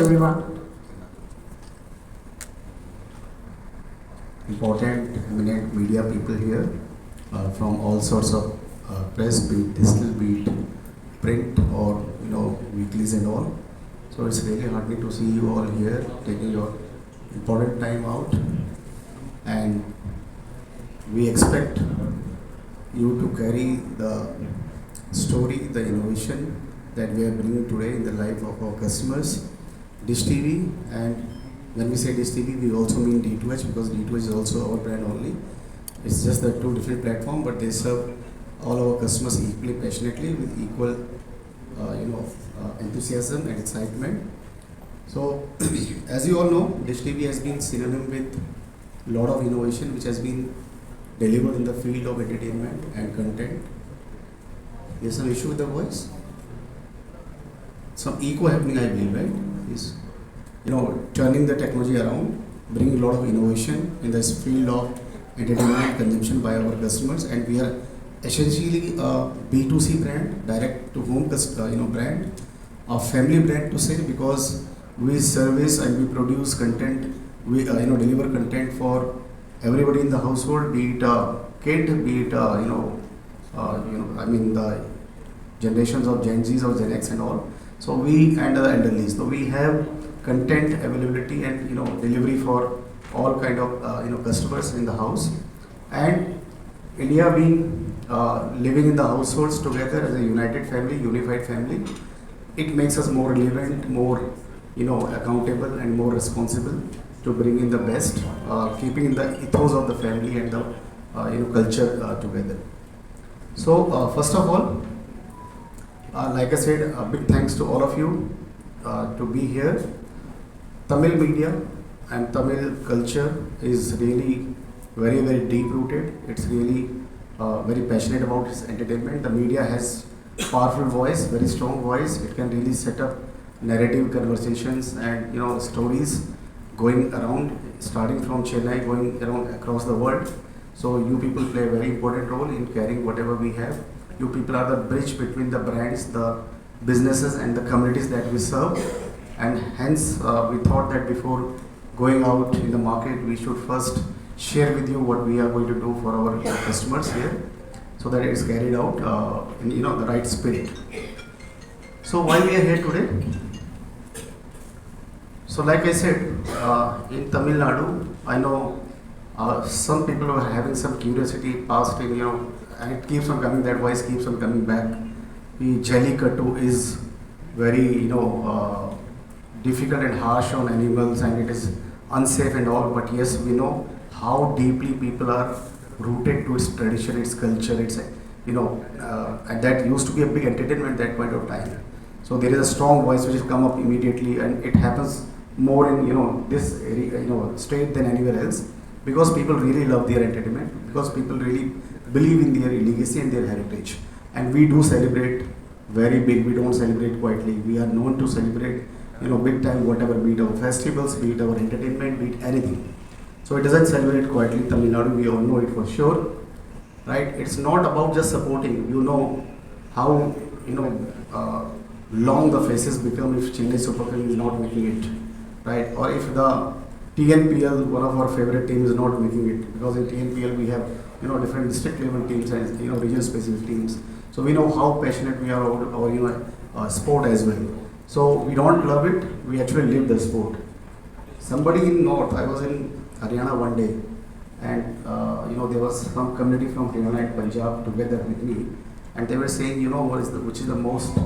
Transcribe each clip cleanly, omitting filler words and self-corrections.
everyone. Important, eminent media people here from all sorts of press, be it digital, be it print, or weeklies and all. So it's really heartening to see you all here taking your important time out, and we expect you to carry the story, the innovation that we are bringing today in the life of our customers, Dish TV. And when we say Dish TV, we also mean D2H, because D2H is also our brand only. It's just the two different platforms, but they serve all our customers equally passionately with equal, enthusiasm and excitement. So, as you all know, Dish TV has been synonym with a lot of innovation which has been delivered in the field of entertainment and content. There's some issue with the voice. Some echo happening, I believe, right? Is turning the technology around, bringing a lot of innovation in this field of entertainment consumption by our customers, and we are essentially a B2C brand, direct to home brand, a family brand to say, because we service and we produce content, we deliver content for everybody in the household, be it a kid, be it the generations of Gen Zs or Gen X and all. So we and the elderlies. So we have content availability and delivery for all kind of customers in the house. And India being living in the households together as a united family, unified family, it makes us more relevant, more accountable, and more responsible to bring in the best, keeping in the ethos of the family and the culture together. So first of all, like I said, a big thanks to all of you to be here. Tamil media and Tamil culture is really very, very deep rooted. It's really very passionate about its entertainment. The media has powerful voice, very strong voice. It can really set up narrative conversations and stories going around, starting from Chennai, going around across the world. So you people play a very important role in carrying whatever we have. You people are the bridge between the brands, the businesses, and the communities that we serve. And hence, we thought that before going out in the market, we should first share with you what we are going to do for our customers here, so that it is carried out in the right spirit. So why we are here today? So like I said, in Tamil Nadu, I know some people are having some curiosity past in and it keeps on coming. That voice keeps on coming back. The Jallikattu is very difficult and harsh on animals, and it is unsafe and all. But yes, we know how deeply people are rooted to its tradition, its culture, its and that used to be a big entertainment at that point of time. So there is a strong voice which has come up immediately, and it happens more in this area, state than anywhere else, because people really love their entertainment, because people really believe in their legacy and their heritage. And we do celebrate very big. We don't celebrate quietly. We are known to celebrate big time, whatever, be it our festivals, be it our entertainment, be it anything. So it doesn't celebrate quietly. Tamil Nadu, we all know it for sure, right? It's not about just supporting. You know how long the faces become if Chennai Super King is not making it, right? Or if the TNPL, one of our favorite teams, is not making it, because in TNPL we have different district level teams and region specific teams. So we know how passionate we are about our sport as well. So we don't love it, we actually live the sport. Somebody in North, I was in Haryana one day, and there was some community from Haryana and Punjab together with me, and they were saying, which is the most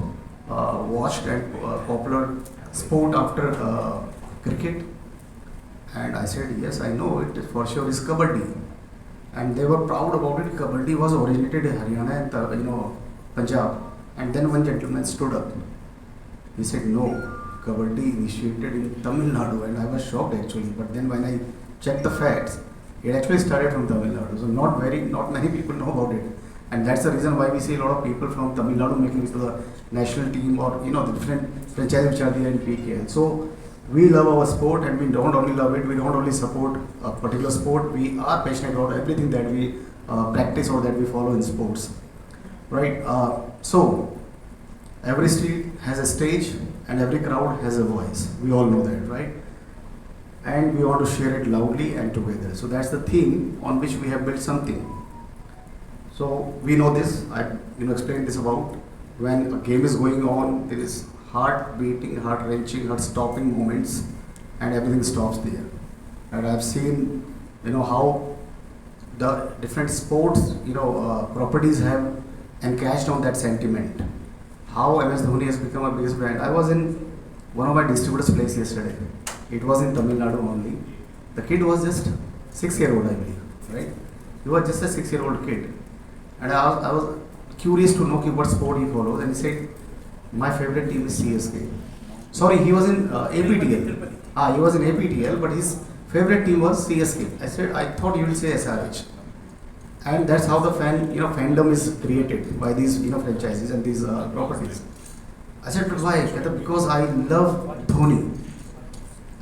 watched and popular sport after cricket? And I said, yes, I know it for sure is Kabaddi. And they were proud about it. Kabaddi was originated in Haryana and Punjab. And then one gentleman stood up. He said, no, Kabaddi initiated in Tamil Nadu. And I was shocked actually. But then when I checked the facts, it actually started from Tamil Nadu. So not many people know about it. And that's the reason why we see a lot of people from Tamil Nadu making it to the national team, or the different franchises which are there in PKL. So we love our sport, and we don't only love it, we don't only support a particular sport, we are passionate about everything that we practice or that we follow in sports, right? So every street has a stage, and every crowd has a voice. We all know that, right? And we want to share it loudly and together. So that's the theme on which we have built something. So we know this. I explained this about when a game is going on, there is heart beating, heart wrenching, heart stopping moments, and everything stops there. And I've seen how the different sports properties have encashed on that sentiment. How MS Dhoni has become a biggest brand. I was in one of my distributors' place yesterday. It was in Tamil Nadu only. The kid was just 6-year-old, I believe, right? He was just a 6-year-old kid. And I was curious to know what sport he follows, and he said, my favorite team is CSK. Sorry, he was in APTL. He was in APTL, but his favorite team was CSK. I said, I thought you will say SRH. And that's how the fandom is created by these franchises and these properties. I said, but why? Because I love Dhoni.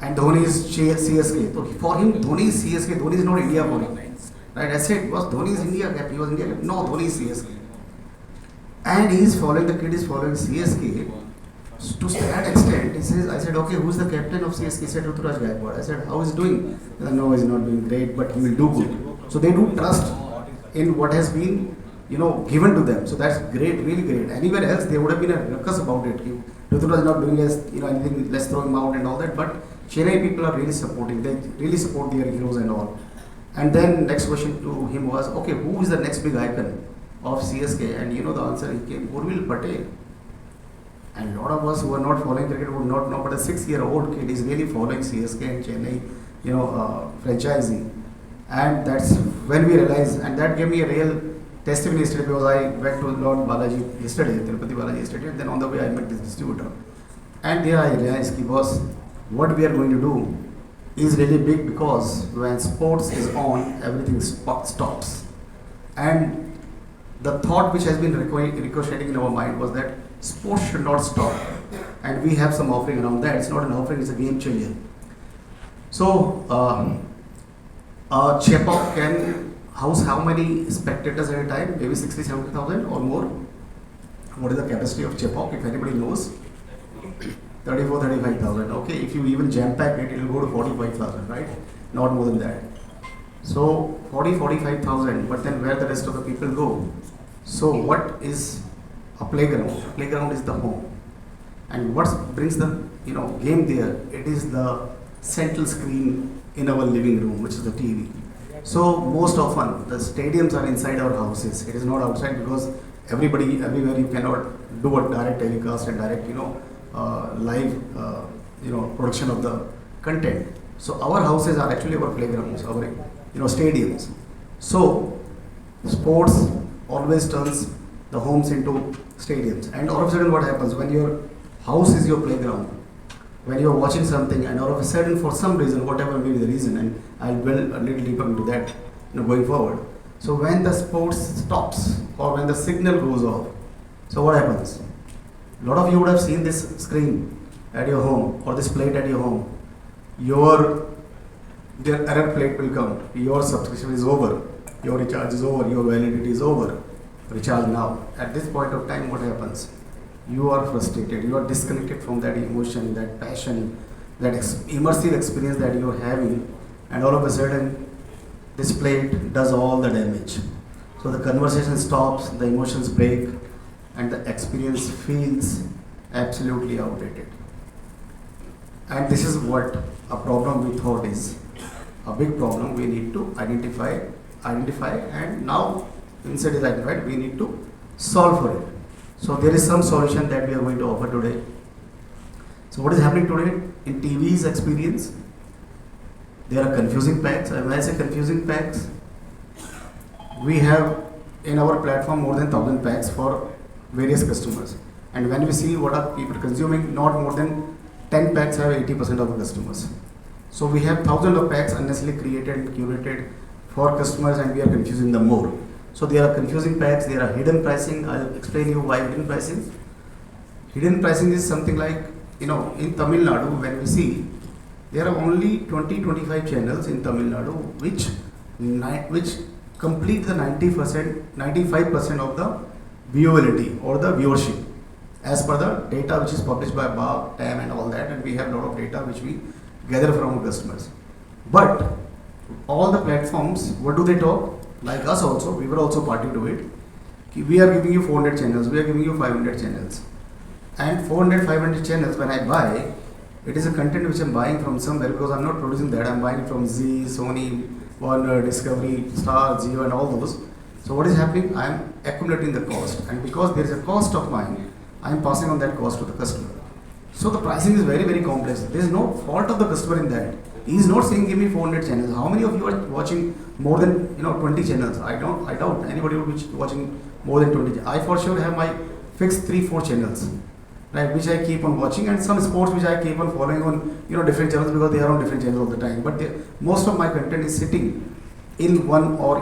And Dhoni is CSK. So for him, Dhoni is CSK. Dhoni is not India for him. Right? I said, was Dhoni is India cap? He was India cap? No, Dhoni is CSK. And the kid is following CSK to that extent. He says, I said, okay, who's the captain of CSK? He said, Ruturaj Gaikwad. I said, how is he doing? He said, no, he's not doing great, but he will do good. So they do trust in what has been, given to them. So that's great, really great. Anywhere else, they would have been a ruckus about it. Ruturaj is not doing anything, let's throw him out and all that. But Chennai people are really supporting. They really support their heroes and all. And then next question to him was, okay, who is the next big icon of CSK? And the answer he came, Urvil Patel. And a lot of us who are not following cricket would not know, but a 6-year-old kid is really following CSK and Chennai, franchisee. And that's when we realized, and that gave me a real testimony yesterday, because I went to Lord Balaji yesterday, Tirupati Balaji yesterday, and then on the way I met this distributor. And there I realized, boss, what we are going to do is really big, because when sports is on, everything stops. And the thought which has been ricocheting in our mind was that sports should not stop. And we have some offering around that. It's not an offering, it's a game changer. So, Chepauk can house how many spectators at a time? Maybe 60,000-70,000 or more. What is the capacity of Chepauk, if anybody knows? 34,000-35,000. Okay, if you even jam pack it, it will go to 45,000, right? Not more than that. So 40,000-45,000, but then where the rest of the people go? So what is a playground? A playground is the home. And what brings the game there? It is the central screen in our living room, which is the TV. So most often the stadiums are inside our houses. It is not outside, because everywhere you cannot do a direct telecast and direct live production of the content. So our houses are actually our playgrounds, our stadiums. So sports always turns the homes into stadiums. And all of a sudden what happens when your house is your playground? When you are watching something and all of a sudden, for some reason, whatever may be the reason, and I'll delve a little deeper into that going forward. So when the sports stops or when the signal goes off, so what happens? A lot of you would have seen this screen at your home or this plate at your home. Their error plate will come. Your subscription is over. Your recharge is over. Your validity is over. Recharge now. At this point of time, what happens? You are frustrated, you are disconnected from that emotion, that passion, that immersive experience that you are having, and all of a sudden this plate does all the damage. So the conversation stops, the emotions break, and the experience feels absolutely outdated. And this is what a problem we thought is a big problem. We need to identify, and now instead is identified, we need to solve for it. So there is some solution that we are going to offer today. So what is happening today in TV's experience? There are confusing packs. And when I say confusing packs, we have in our platform more than 1,000 packs for various customers. And when we see what are people consuming, not more than 10 packs have 80% of the customers. So we have thousands of packs unnecessarily created and curated for customers, and we are confusing them more. So there are confusing packs, there are hidden pricing. I'll explain you why hidden pricing. Hidden pricing is something like, in Tamil Nadu, when we see, there are only 20-25 channels in Tamil Nadu which complete the 95% of the viewability or the viewership. as per the data which is published by BAB, TAM and all that, and we have a lot of data which we gather from our customers. But all the platforms, what do they talk? Like us also, we were also party to it. We are giving you 400 channels, we are giving you 500 channels. And 400, 500 channels, when I buy, it is a content which I'm buying from somewhere because I'm not producing that. I'm buying it from Z, Sony, Warner, Discovery, Star, Zio, and all those. So what is happening? I'm accumulating the cost, and because there is a cost of mine, I'm passing on that cost to the customer. So the pricing is very, very complex. There is no fault of the customer in that. He is not saying give me 400 channels. How many of you are watching more than 20 channels? I doubt anybody would be watching more than 20. I for sure have my fixed 3-4 channels, right, which I keep on watching, and some sports which I keep on following on different channels because they are on different channels all the time. But most of my content is sitting in one or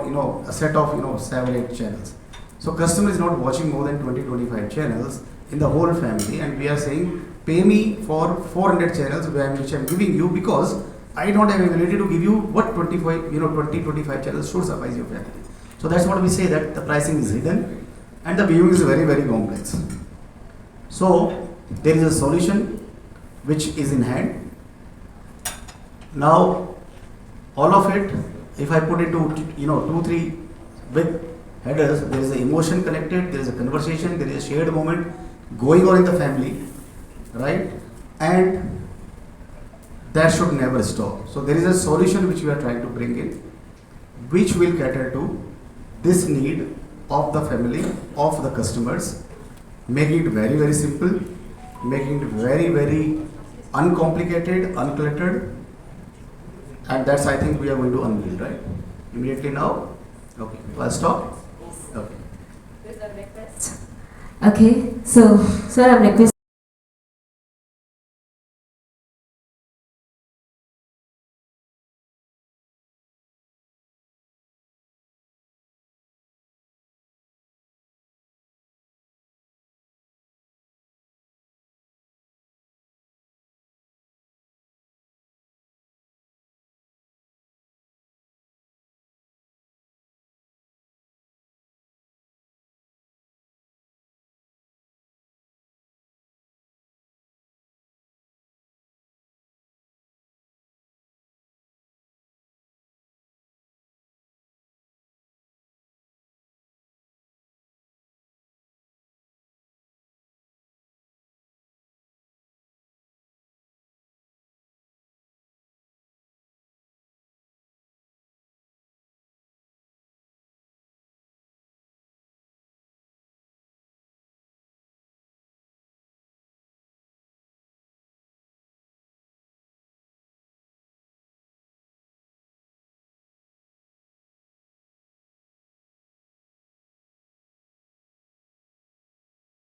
a set of 7-8 channels. So customer is not watching more than 20-25 channels in the whole family, and we are saying pay me for 400 channels which I'm giving you because I don't have ability to give you what 20-25 channels should suffice your family. So that's what we say, that the pricing is hidden and the viewing is very, very complex. So there is a solution which is in hand. Now all of it, if I put into 2-3 big headers, there is an emotion connected, there is a conversation, there is a shared moment going on in the family, right? And that should never stop. So there is a solution which we are trying to bring in, which will cater to this need of the family, of the customers, making it very, very simple, making it very, very uncomplicated, uncluttered, and that's, I think, we are going to unveil, right? Immediately now? Okay, I'll stop. Okay. With a request. Okay, so sir, I'm requesting.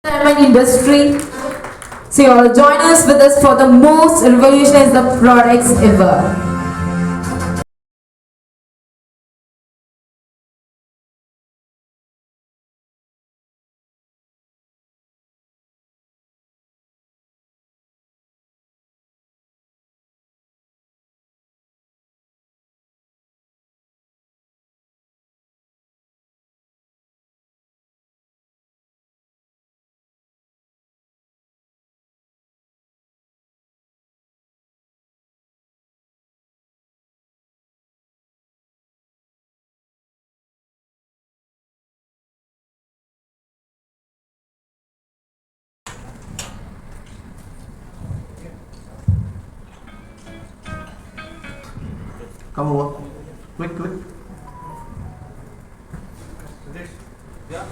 Entertainment industry. So you all join us with us for the most revolutionized the products ever. Come over. Quick, quick. Yeah.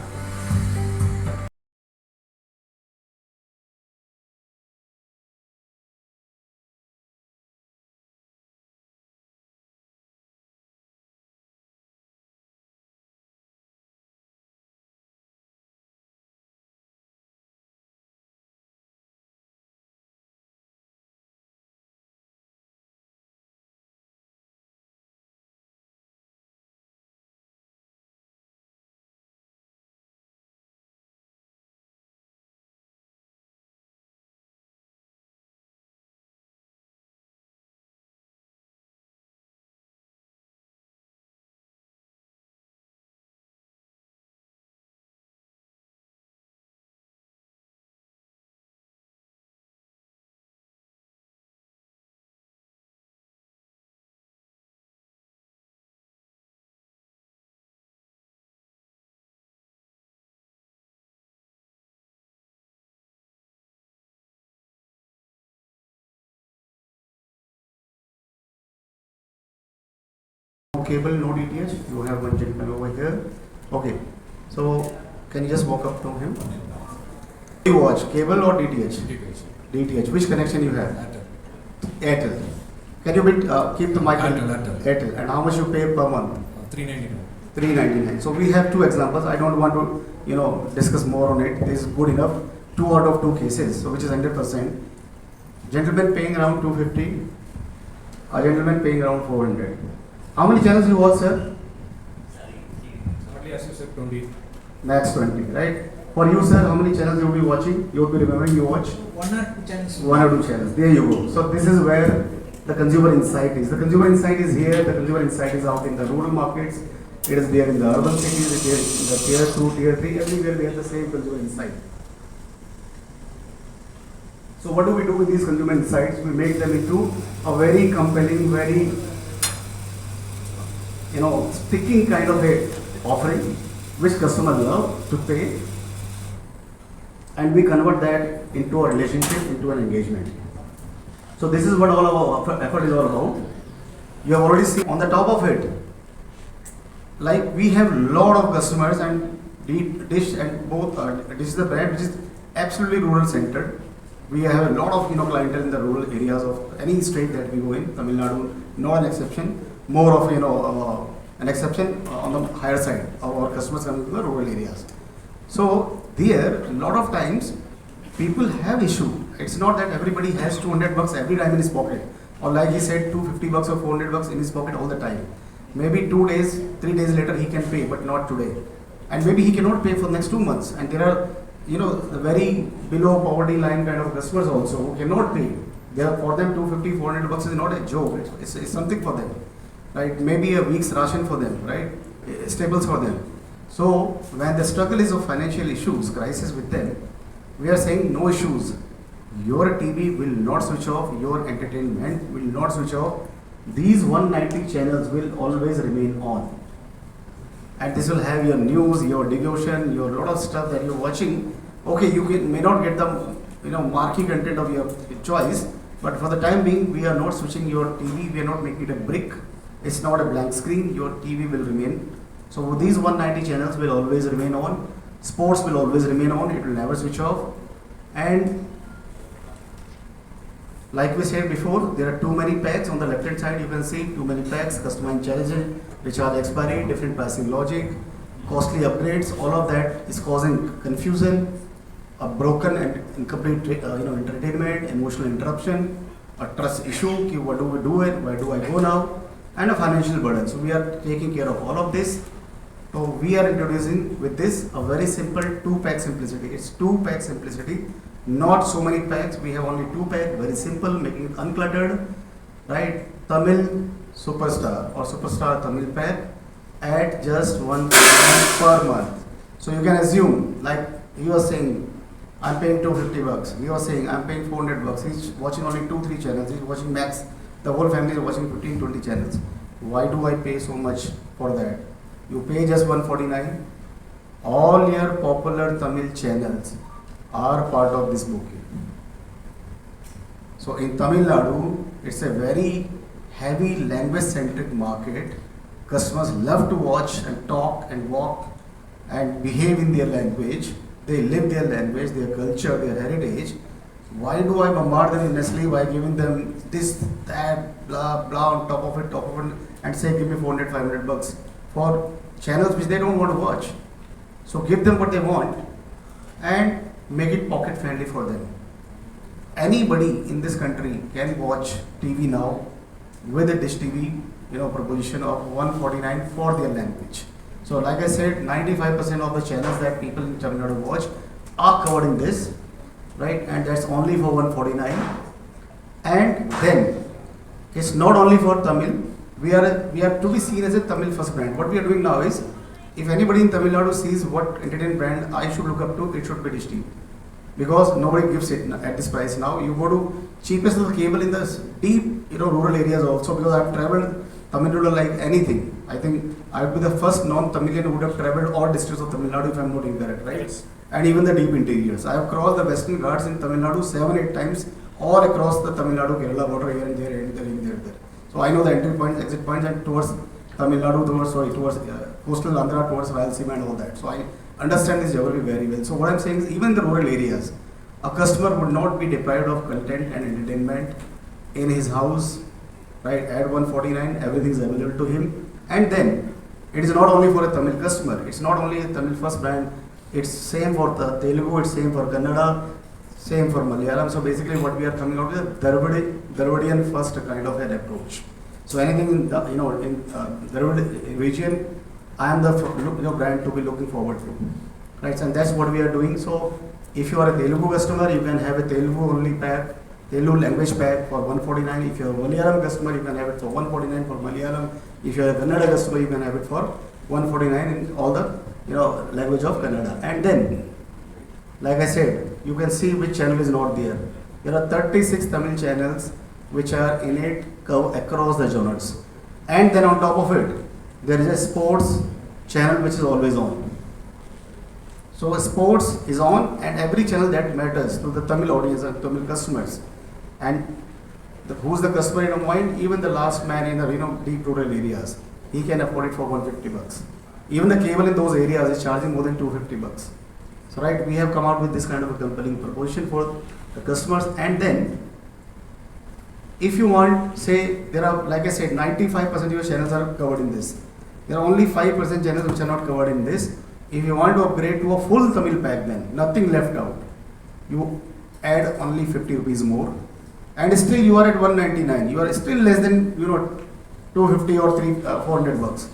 Cable, no DTH. You have one gentleman over here. Okay. So can you just walk up to him? Do you watch cable or DTH? DTH. DTH. Which connection you have? Airtel. Airtel. Can you keep the mic? Airtel. Airtel. And how much you pay per month? 399. 399. So we have two examples. I don't want to, discuss more on it. This is good enough. 2 out of 2 cases, so which is 100%. Gentleman paying around 250. A gentleman paying around 400. How many channels you watch, sir? Hardly as you said 20. Max 20, right? For you, sir, how many channels you will be watching? You will be remembering you watch? 1 or 2 channels. 1 or 2 channels. There you go. So this is where the consumer insight is. The consumer insight is here. The consumer insight is out in the rural markets. It is there in the urban cities. It is in the tier 2, tier 3. Everywhere they have the same consumer insight. So what do we do with these consumer insights? We make them into a very compelling, very sticking kind of a offering which customers love to pay, and we convert that into a relationship, into an engagement. So this is what all our effort is all about. You have already seen on the top of it, like we have lot of customers, and Dish and both Dish is the brand which is absolutely rural centered. We have a lot of clientele in the rural areas of any state that we go in. Tamil Nadu, not an exception. More of an exception on the higher side of our customers coming to the rural areas. So there, a lot of times people have issue. It's not that everybody has 200 bucks every time in his pocket, or like he said, 250 bucks or 400 bucks in his pocket all the time. Maybe 2 days, 3 days later he can pay, but not today. And maybe he cannot pay for next 2 months. And there are the very below poverty line kind of customers also who cannot pay. For them 250, 400 bucks is not a joke. It's something for them, right? Maybe a week's ration for them, right? Staples for them. So when the struggle is of financial issues, crisis with them, we are saying no issues. Your TV will not switch off. Your entertainment will not switch off. These 190 channels will always remain on. And this will have your news, your devotion, your lot of stuff that you're watching. Okay, you may not get the marquee content of your choice, but for the time being, we are not switching your TV. We are not making it a brick. It's not a blank screen. Your TV will remain. So these 190 channels will always remain on. Sports will always remain on. It will never switch off. And like we said before, there are too many packs on the left hand side. You can see too many packs, customized challenges, recharge expiry, different pricing logic, costly upgrades. All of that is causing confusion, a broken and incomplete entertainment, emotional interruption, a trust issue. What do we do it? Where do I go now? And a financial burden. So we are taking care of all of this. So we are introducing with this a very simple 2-pack simplicity. It's 2-pack simplicity. Not so many packs, we have only 2 packs, very simple, making it uncluttered, right? Tamil Superstar or Superstar Tamil pack at just 1 per month. So you can assume, like he was saying, I'm paying 250 bucks. He was saying, I'm paying 400 bucks. He's watching only 2-3 channels. He's watching max. The whole family is watching 15-20 channels. Why do I pay so much for that? You pay just 149. All your popular Tamil channels are part of this bouquet. So in Tamil Nadu, it's a very heavy language-centric market. Customers love to watch and talk and walk and behave in their language. They live their language, their culture, their heritage. Why do I bombard them endlessly by giving them this, that, blah, blah on top of it, and say give me 400, 500 bucks for channels which they don't want to watch? So give them what they want and make it pocket friendly for them. Anybody in this country can watch TV now with a Dish TV, proposition of 149 for their language. So like I said, 95% of the channels that people in Tamil Nadu watch are covered in this, right? And that's only for 149. And then it's not only for Tamil. We are to be seen as a Tamil first brand. What we are doing now is, if anybody in Tamil Nadu sees what entertainment brand I should look up to, it should be Dish TV. Because nobody gives it at this price now. You go to cheapest little cable in the deep, rural areas also, because I've traveled Tamil Nadu like anything. I think I would be the first non-Tamilian who would have traveled all districts of Tamil Nadu if I'm not incorrect, right? Yes. And even the deep interiors. I have crossed the Western Ghats in Tamil Nadu 7-8 times, all across the Tamil Nadu Kerala border, here and there, and there, and there, and there. So I know the entry points, exit points, and towards Tamil Nadu towards coastal Andhra towards Rayalaseema and all that. So I understand this geography very well. So what I'm saying is, even in the rural areas, a customer would not be deprived of content and entertainment in his house, right? At 149, everything is available to him. And then, it is not only for a Tamil customer, it's not only a Tamil first brand, it's same for the Telugu, it's same for Kannada, same for Malayalam. So basically what we are coming out with a Dravidian first kind of an approach. So anything in the, in Dravid region, I am the brand to be looking forward to, right? And that's what we are doing. So if you are a Telugu customer, you can have a Telugu only pack, Telugu language pack for 149. If you are a Malayalam customer, you can have it for 149 for Malayalam. If you are a Kannada customer, you can have it for 149 in all the language of Kannada. And then, like I said, you can see which channel is not there. There are 36 Tamil channels which are innate across the genres. And then on top of it, there is a sports channel which is always on. So sports is on, and every channel that matters to the Tamil audience and Tamil customers. And who's the customer in your mind? Even the last man in the deep rural areas, he can afford it for 150 bucks. Even the cable in those areas is charging more than 250 bucks. So right, we have come out with this kind of a compelling proposition for the customers. And then, if you want, say, there are, like I said, 95% of your channels are covered in this. There are only 5% channels which are not covered in this. If you want to upgrade to a full Tamil pack, then nothing left out. You add only 50 rupees more, and still you are at 199. You are still less than 250 or 400 bucks.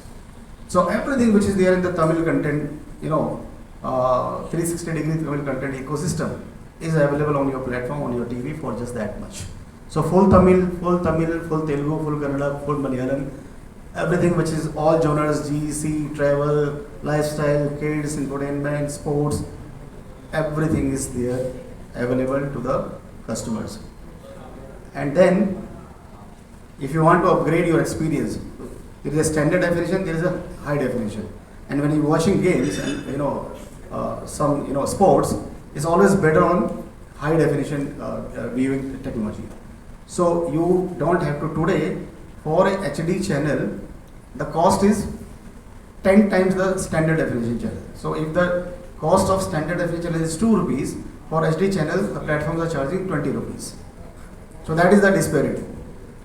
So everything which is there in the Tamil content, 360-degree Tamil content ecosystem is available on your platform, on your TV for just that much. So full Tamil, full Telugu, full Kannada, full Malayalam, everything which is all genres, GC, travel, lifestyle, kids, entertainment, sports, everything is there available to the customers. And then, if you want to upgrade your experience, there is a standard definition, there is a high definition. And when you're watching games and some sports, it's always better on high definition viewing technology. So you don't have to today, for a HD channel, the cost is 10 times the standard definition channel. So if the cost of standard definition channel is 2 rupees, for HD channels, the platforms are charging 20 rupees. So that is the disparity.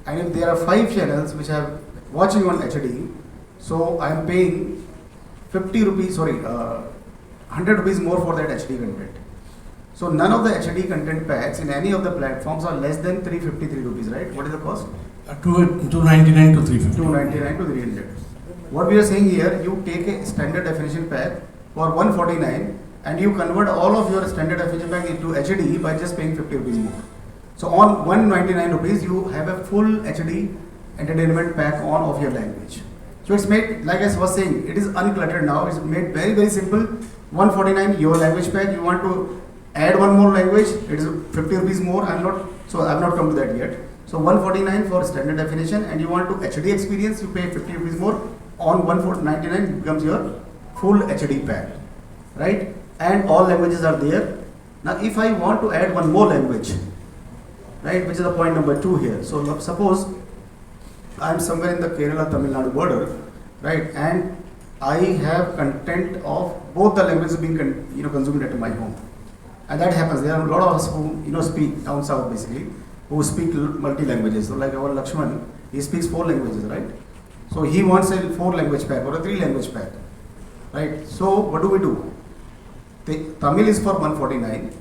And if there are 5 channels which are watching on HD, so I am paying 100 rupees more for that HD content. So none of the HD content packs in any of the platforms are less than 353 rupees, right? What is the cost? 299 to 350. 299 to 300. What we are saying here, you take a standard definition pack for 149 and you convert all of your standard definition pack into HD by just paying 50 rupees more. So on 199 rupees, you have a full HD entertainment pack on of your language. So it's made, like I was saying, it is uncluttered now. It's made very, very simple. 149 your language pack. You want to add one more language, it is 50 rupees more. I've not come to that yet. So 149 for standard definition, and you want to HD experience, you pay 50 rupees more. On 199 becomes your full HD pack, right? And all languages are there. Now if I want to add one more language, right, which is the point number 2 here. So suppose I am somewhere in the Kerala Tamil Nadu border, right, and I have content of both the languages being consumed at my home, and that happens. There are a lot of us who speak down south basically, who speak multi languages. So like our Lakshman, he speaks 4 languages, right? So he wants a 4 language pack or a 3 language pack, right? So what do? Tamil is for 149,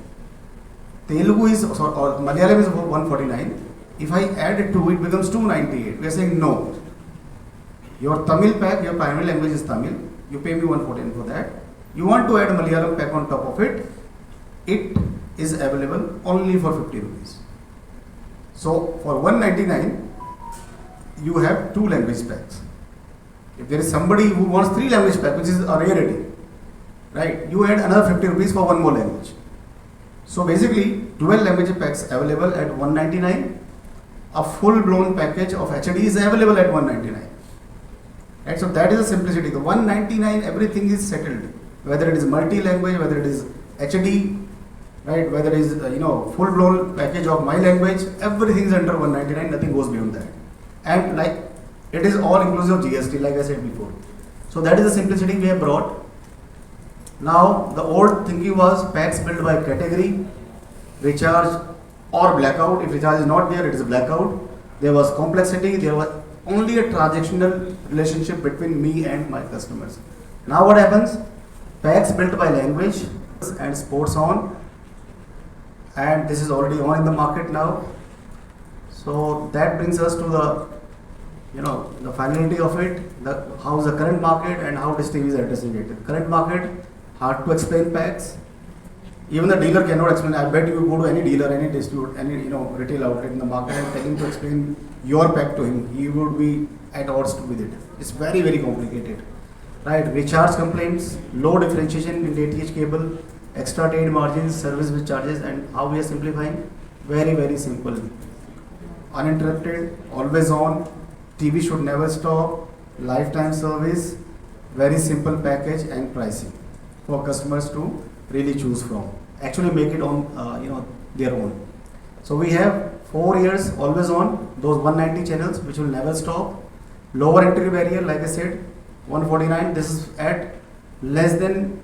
Telugu is or Malayalam is for 149. If I add it to it becomes 298. We are saying no. Your Tamil pack, your primary language is Tamil. You pay me 149 for that. You want to add Malayalam pack on top of it. It is available only for 50 rupees. So for 199, you have 2 language packs. If there is somebody who wants 3 language pack, which is a rarity, right? You add another 50 rupees for one more language. So basically, 12 language packs available at 199. A full-blown package of HD is available at 199. Right? So that is the simplicity. The 199, everything is settled. Whether it is multi-language, whether it is HD, right? Whether it is full-blown package of my language, everything is under 199. Nothing goes beyond that. And like It is all inclusive of GST, like I said before. So that is the simplicity we have brought. Now the old thinking was packs built by category, recharge or blackout. If recharge is not there, it is a blackout. There was complexity, there was only a transactional relationship between me and my customers. Now what happens? Packs built by language and sports on, and this is already on in the market now. So that brings us to the finality of it, how is the current market and how Dish TV is addressing it. The current market, hard to explain packs. Even the dealer cannot explain. I bet you go to any dealer, any distributor, any retail outlet in the market and tell him to explain your pack to him, he would be at odds with it. It's very, very complicated. Right? Recharge complaints, low differentiation in DTH cable, extra trade margins, service with charges, and how we are simplifying? Very, very simple. Uninterrupted, always on, TV should never stop, lifetime service, very simple package and pricing for customers to really choose from. Actually make it on their own. So we have 4 years always on, those 190 channels which will never stop. Lower entry barrier, like I said, 149. This is at less than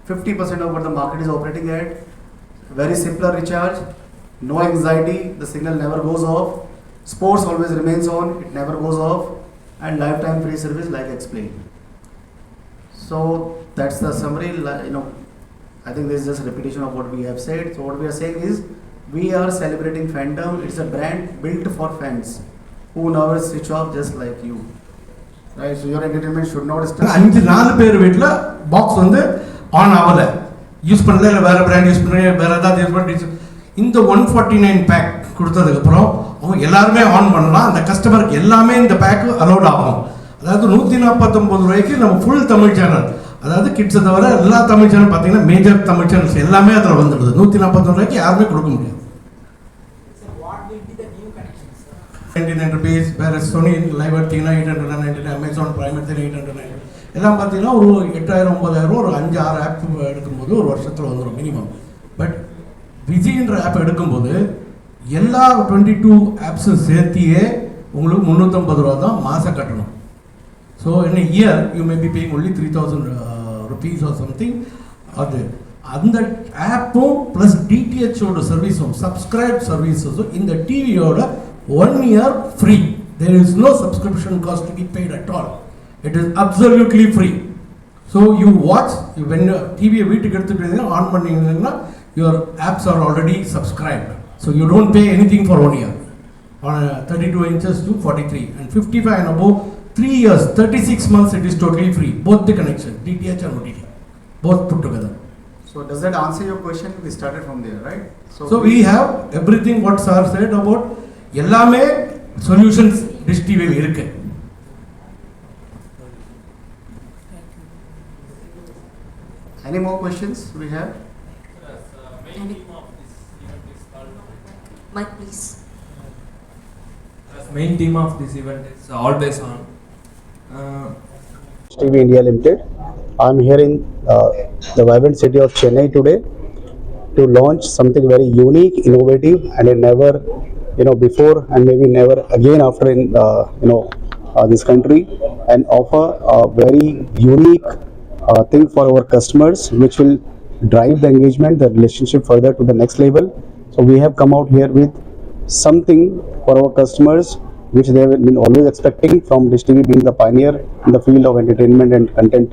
50% of what the market is operating at. Very simpler recharge, no anxiety, the signal never goes off. Sports always remains on, it never goes off, and lifetime free service like I explained. So that's the summary. I think this is just a repetition of what we have said. So what we are saying is, we are celebrating fandom. It's a brand built for fans who never switch off, just like you. Right? So your entertainment should not stop. 4 பேர் வீட்ல box வந்து on ஆகல, use பண்ணல, இல்ல வேற brand use பண்ணல, வேற ஏதாவது யூஸ் பண்ணி இந்த 149 பேக் கொடுத்ததுக்கு அப்புறம் அவங்க எல்லாருமே ஆன் பண்ணலாம். அந்த கஸ்டமருக்கு எல்லாமே இந்த பேக் அலோட் ஆகும். அதாவது 149 ரூபாய்க்கு நம்ம ஃபுல் தமிழ் சேனல், அதாவது கிட்ஸை தவிர எல்லா தமிழ் சேனல் பார்த்தீங்கன்னா மேஜர் தமிழ் சேனல்ஸ் எல்லாமே அதில் வந்துடுது. 149 ரூபாய்க்கு யாருமே கொடுக்க முடியாது. 99 rupees, வேறு சோனி லைவ் எடுத்தீங்கன்னா 899, அமேசான் பிரைம் எடுத்தீங்கன்னா 899, எல்லாம் பார்த்தீங்கன்னா ஒரு 8000-9000 ஒரு 5-6 ஆப் எடுக்கும்போது ஒரு வருஷத்தில் வந்துடும் மினிமம். பட் விஜின்ற ஆப் எடுக்கும்போது எல்லா 22 ஆப்ஸும் சேர்த்தியே உங்களுக்கு 350 ரூபா தான் மாதம் கட்டணும். So in a year you may be paying only 3000 rupees or something. அது அந்த ஆப்பும் ப்ளஸ் டிடிஹெச்சோட சர்வீஸும் சப்ஸ்கிரைப் சர்வீஸஸும் இந்த டிவியோட 1 year free. There is no subscription cost to be paid at all. It is absolutely free. So you watch, when TV வீட்டுக்கு எடுத்துட்டு போய் on பண்ணீங்கன்னா your apps are already subscribed. So you don't pay anything for 1 year. On 32 inches to 43 and 55 and above 3 years, 36 months it is totally free. Both the connection, DTH and OTT, both put together. So does that answer your question? We started from there, right? So we have everything what sir said about எல்லாமே solutions dish டிவியில் இருக்கு. Any more questions we have? Main theme of this event is called Mike, please. Main theme of this event is always on. TV India Limited. I'm here in the vibrant city of Chennai today to launch something very unique, innovative, and it never, before and maybe never again after in this country, and offer a very unique thing for our customers, which will drive the engagement, the relationship further to the next level. So we have come out here with something for our customers which they have been always expecting from Dish TV, being the pioneer in the field of entertainment and content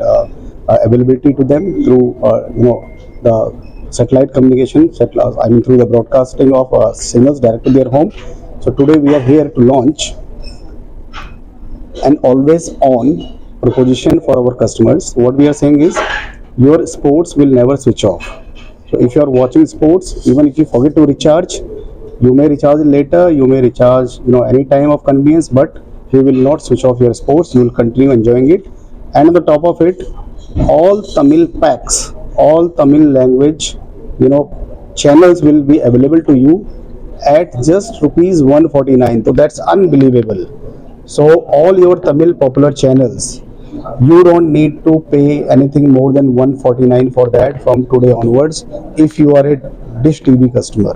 availability to them through the satellite communication, through the broadcasting of signals direct to their home. So today we are here to launch an always on proposition for our customers. What we are saying is, your sports will never switch off. So if you are watching sports, even if you forget to recharge, you may recharge it later, you may recharge any time of convenience, but you will not switch off your sports, you will continue enjoying it. And on the top of it, all Tamil packs, all Tamil language channels will be available to you at just rupees 149. So that's unbelievable. So all your Tamil popular channels, you don't need to pay anything more than 149 for that from today onwards if you are a Dish TV customer.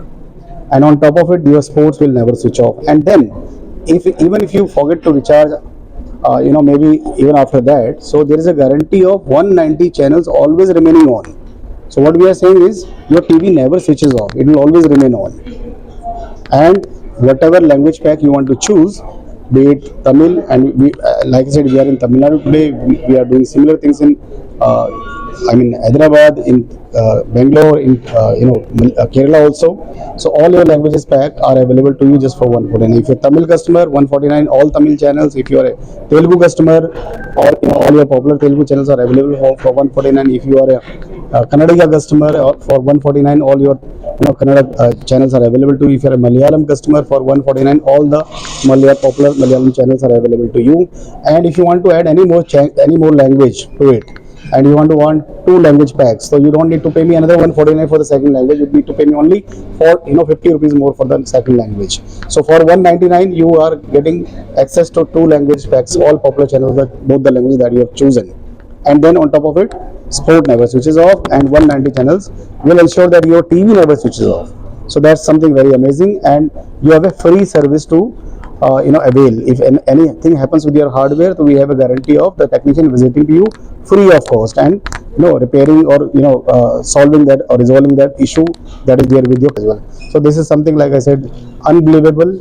And on top of it, your sports will never switch off. And then even if you forget to recharge maybe even after that. So there is a guarantee of 190 channels always remaining on. So what we are saying is your TV never switches off, it will always remain on. And whatever language pack you want to choose, be it Tamil, and we, like I said, we are in Tamil Nadu today. We are doing similar things in Hyderabad, in Bangalore, in Kerala also. So all your languages pack are available to you just for 149. If you're a Tamil customer, 149 all Tamil channels. If you are a Telugu customer, or all your popular Telugu channels are available for 149. If you are a Kannadiga customer, for 149 all your Kannada channels are available to you. If you are a Malayalam customer, for 149 all the popular Malayalam channels are available to you. And if you want to add any more language to it, and you want 2 language packs, so you don't need to pay me another 149 for the second language. You need to pay me only for 50 rupees more for the second language. So for 199 you are getting access to 2 language packs, all popular channels, that both the languages that you have chosen. And then on top of it, sport never switches off, and 190 channels will ensure that your TV never switches off. So that's something very amazing, and you have a free service to avail. If anything happens with your hardware, so we have a guarantee of the technician visiting to you free of cost, and repairing or solving that or resolving that issue that is there with you as well. So this is something, like I said, unbelievable,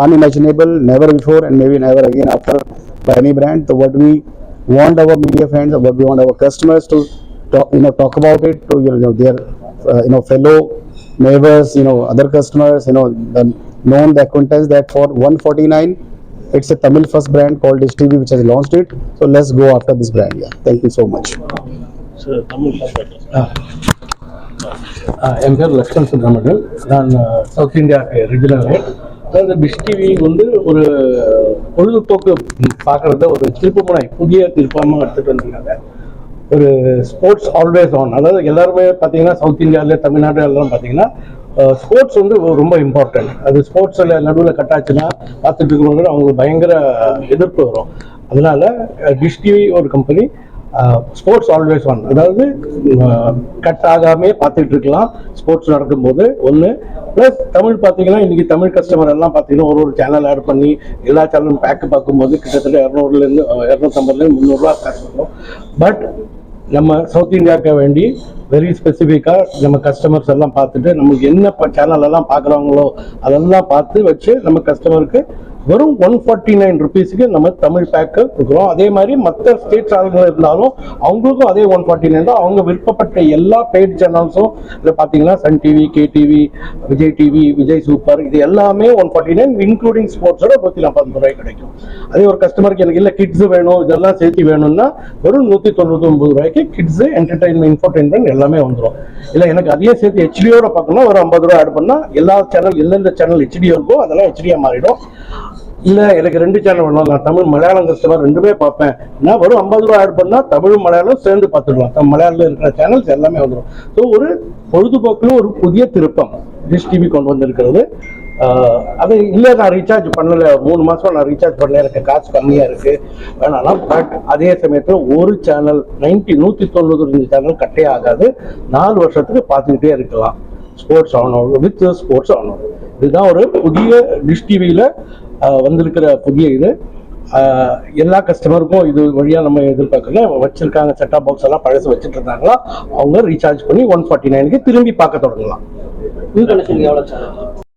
unimaginable, never before and maybe never again after by any brand. So what we want our media friends, or what we want our customers to talk about it to their fellow neighbors, other customers, the known the acquaintance, that for 149 it's a Tamil first brand called Dish TV which has launched it. So let's go after this brand. Yeah, thank you so much. என் பேர் லக்ஷ்மண் சுப்ரமணியன். நான் south India regional head. அதாவது dish TV வந்து ஒரு பொழுதுபோக்கு பார்க்குறத ஒரு திருப்புமுனை, புதிய திருப்பமாக எடுத்துகிட்டு வந்திருக்காங்க. ஒரு ஸ்போர்ட்ஸ் ஆல்வேஸ் ஆன். அதாவது எல்லாருமே பார்த்தீங்கன்னா சவுத் இந்தியாவில், தமிழ்நாடு எல்லாம் பார்த்தீங்கன்னா ஸ்போர்ட்ஸ் வந்து ரொம்ப இம்பார்ட்டன்ட். அது ஸ்போர்ட்ஸில் நடுவில் கட்டாச்சுன்னா பார்த்துட்டு இருக்கிறவங்க அவங்களுக்கு பயங்கர எதிர்ப்பு வரும். அதனால டிஷ் டிவி ஒரு கம்பெனி ஸ்போர்ட்ஸ் ஆல்வேஸ் ஆன், அதாவது கட் ஆகாமே பார்த்துட்டு இருக்கலாம் ஸ்போர்ட்ஸ் நடக்கும்போது ஒன்று. ப்ளஸ் தமிழ் பார்த்தீங்கன்னா இன்றைக்கி தமிழ் கஸ்டமர் எல்லாம் பார்த்தீங்கன்னா ஒரு சேனல் ஆட் பண்ணி எல்லா சேனலும் பேக்கு பார்க்கும்போது கிட்டத்தட்ட 200லேருந்து 250லேருந்து 300 காசு வரும். பட் நம்ம சவுத் இந்தியாவுக்கு வேண்டி வெரி ஸ்பெசிஃபிக்காக நம்ம கஸ்டமர்ஸ் எல்லாம் பார்த்துட்டு நமக்கு என்ன சேனல் எல்லாம் பார்க்குறாங்களோ அதெல்லாம் பார்த்து வச்சு நம்ம கஸ்டமருக்கு வெறும் 149 ருபீஸுக்கு நம்ம தமிழ் பேக்கு கொடுக்குறோம். அதே மாதிரி மற்ற ஸ்டேட்ஸ் ஆளுங்க இருந்தாலும் அவங்களுக்கும் அதே 149 தான். அவங்க விருப்பப்பட்ட எல்லா பெய்ட் சேனல்ஸும் இதில் பார்த்தீங்கன்னா Sun TV, KTV, Vijay TV, Vijay super, இது எல்லாமே 149 இன்க்ளூடிங் ஸ்போர்ட்ஸோட 140 ரூபாய் கிடைக்கும். அதே ஒரு கஸ்டமருக்கு எனக்கு இல்லை கிட்ஸு வேணும், இதெல்லாம் சேர்த்து வேணும்னா வெறும் 199 ரூபாய்க்கு கிட்ஸு, என்டர்டைன்மெண்ட், இன்ஃபர்டைன்மெண்ட் எல்லாமே வந்துடும். இல்லை எனக்கு அதையே சேர்த்து ஹெச்டியோட பார்க்கணும், ஒரு 50 ரூபா ஆட் பண்ணால் எல்லா சேனல் எந்தெந்த சேனல் ஹெச்டியோ இருக்கோ அதெல்லாம் ஹெச்டியாக மாறிடும். இல்லை எனக்கு 2 சேனல் வேணும், நான் தமிழ் மலையாளம் கஸ்டமர் 2மே பார்ப்பேன், நான் வெறும் 50 ரூபா ஆட் பண்ணால் தமிழ் மலையாளம் சேர்ந்து பார்த்துக்கலாம். மலையாளத்தில் இருக்கிற சேனல்ஸ் எல்லாமே வந்துடும். ஸோ ஒரு பொழுதுபோக்கில் ஒரு புதிய திருப்பம் டிஷ் டிவி கொண்டு வந்திருக்கிறது. அது இல்லை நான் ரீசார்ஜ் பண்ணலை, 3 மாதம் நான் ரீசார்ஜ் பண்ணல, எனக்கு காசு கம்மியாக இருக்குது வேணாம். பட் அதே சமயத்தில் ஒரு சேனல் 195 சேனல் கட்டே ஆகாது, 4 வருஷத்துக்கு பார்த்துக்கிட்டே இருக்கலாம். ஸ்போர்ட்ஸ் ஆனோம் வித் ஸ்போர்ட்ஸ் ஆனோம். இதுதான் ஒரு புதிய டிஷ் டிவியில் வந்திருக்கிற புதிய இது. எல்லா கஸ்டமருக்கும் இது வழியாக நம்ம எதிர்பார்க்கல. வச்சிருக்காங்க செட்டாப் பாக்ஸ் எல்லாம் பழசு வச்சுட்டு இருந்தாங்களா, அவங்க ரீசார்ஜ் பண்ணி 149க்கு திரும்பி பார்க்க தொடங்கலாம்.